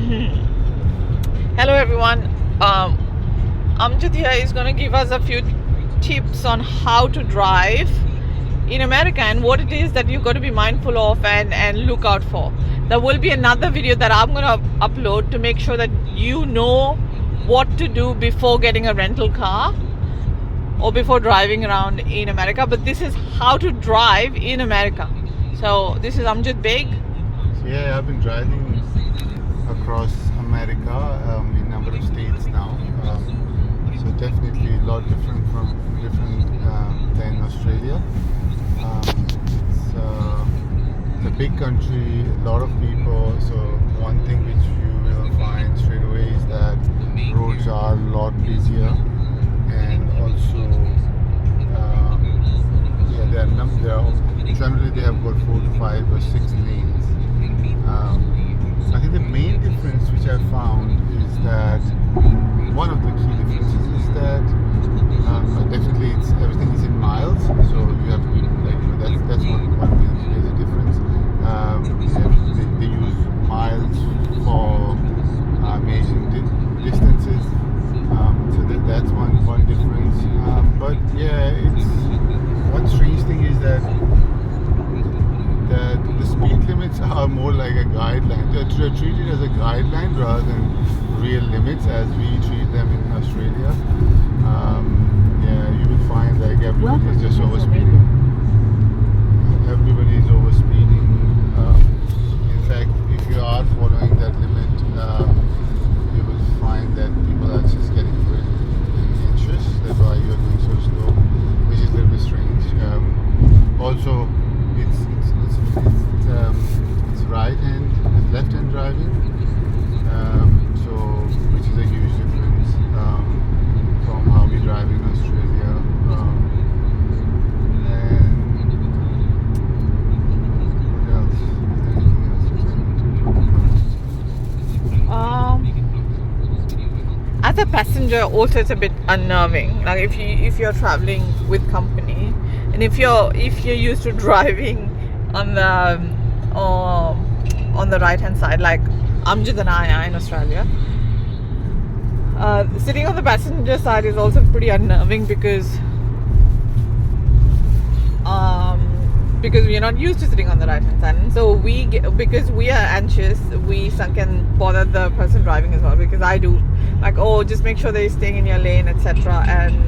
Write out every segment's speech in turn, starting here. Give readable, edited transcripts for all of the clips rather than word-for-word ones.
Hello everyone. Amjad here is going to give us a few tips on how to drive in America and what it is that you've got to be mindful of and look out for. There will be another video that I'm going to upload to make sure that you know what to do before getting a rental car or before driving around in America. But this is how to drive in America. So this is Amjad Beg. Yeah, I've been driving across America in a number of states now. So definitely a lot different than Australia. It's a big country, a lot of people. So one thing which you will find straight away is that roads are a lot busier, and also generally they have got 4 to 5 or 6 lanes. I think the main difference which I found is that one of the key differences is that definitely everything is in miles, so you have to be that's what makes a difference. They use miles for measuring distances, so that's one difference. But yeah, it's one strange thing is that the speed limits are more like a guideline. They're treated as a guideline rather than real limits as we treat them in Australia. Yeah, you will find like everybody is just overspeeding. Everybody is overspeeding. In fact, if you are following that limit, you will find that people are just getting very anxious. That's why you are going so slow, which is a little bit strange. Also, it's right hand, it's left hand driving, so which is a huge difference from how we drive in Australia. And what else? Anything else? As a passenger, also it's a bit unnerving. Like if you're traveling with company, and if you're used to driving on the right hand side, like Amjad and I are in Australia, sitting on the passenger side is also pretty unnerving because we're not used to sitting on the right hand side, and so because we are anxious, we can bother the person driving as well, because I do, like, oh, just make sure that you're staying in your lane, etc. And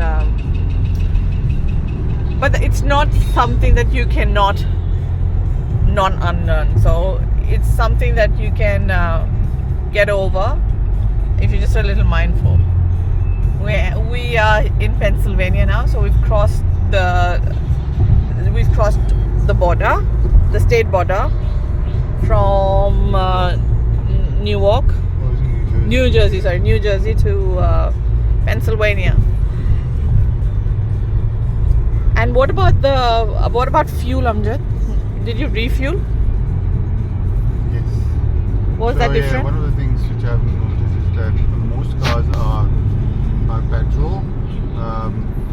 but it's not something that you cannot unlearn. So it's something that you can get over if you're just a little mindful. We are in Pennsylvania now, so we've crossed the border, the state border from New Jersey to Pennsylvania. And what about fuel, Amjad? Did you refuel? Yes. Was that different? One of the things which I've noticed is that most cars are petrol.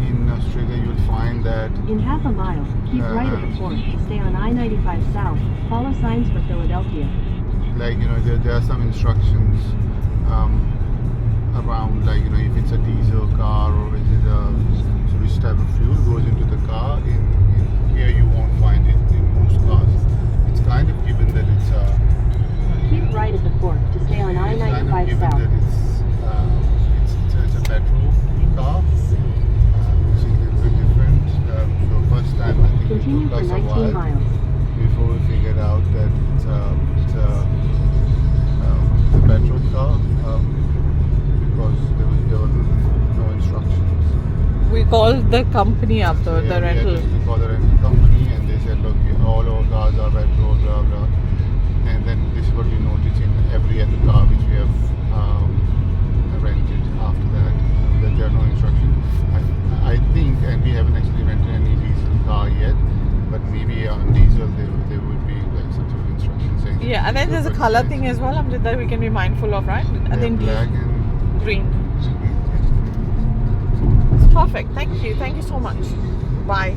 In Australia, you'll find that in half a mile, keep right at the port. Stay on I-95 South. Follow signs for Philadelphia. Like, there are some instructions around, like, if it's a diesel car or is it so which type of fuel goes into the car. In here, you won't find it in most cars. It's kind of given that it's keep right at the port to stay on I-95 South. That it's a petrol car, which is a little bit different. So first time I think continue it took for us a 19 while miles before we figured out that it's a petrol car, because there were no instructions. We called the company up, the rental. We called the rental company and they said, look, all our cars are petrol, blah blah. And then this is what we noticed in every other car which we have rented after that there are no instructions. I think, and we haven't actually rented any diesel car yet, but maybe on diesel there would be like some sort of instructions saying. Yeah, and then there's a color thing as well, Amjad, that we can be mindful of, right? I think black and green. green. It's perfect. Thank you so much. Bye.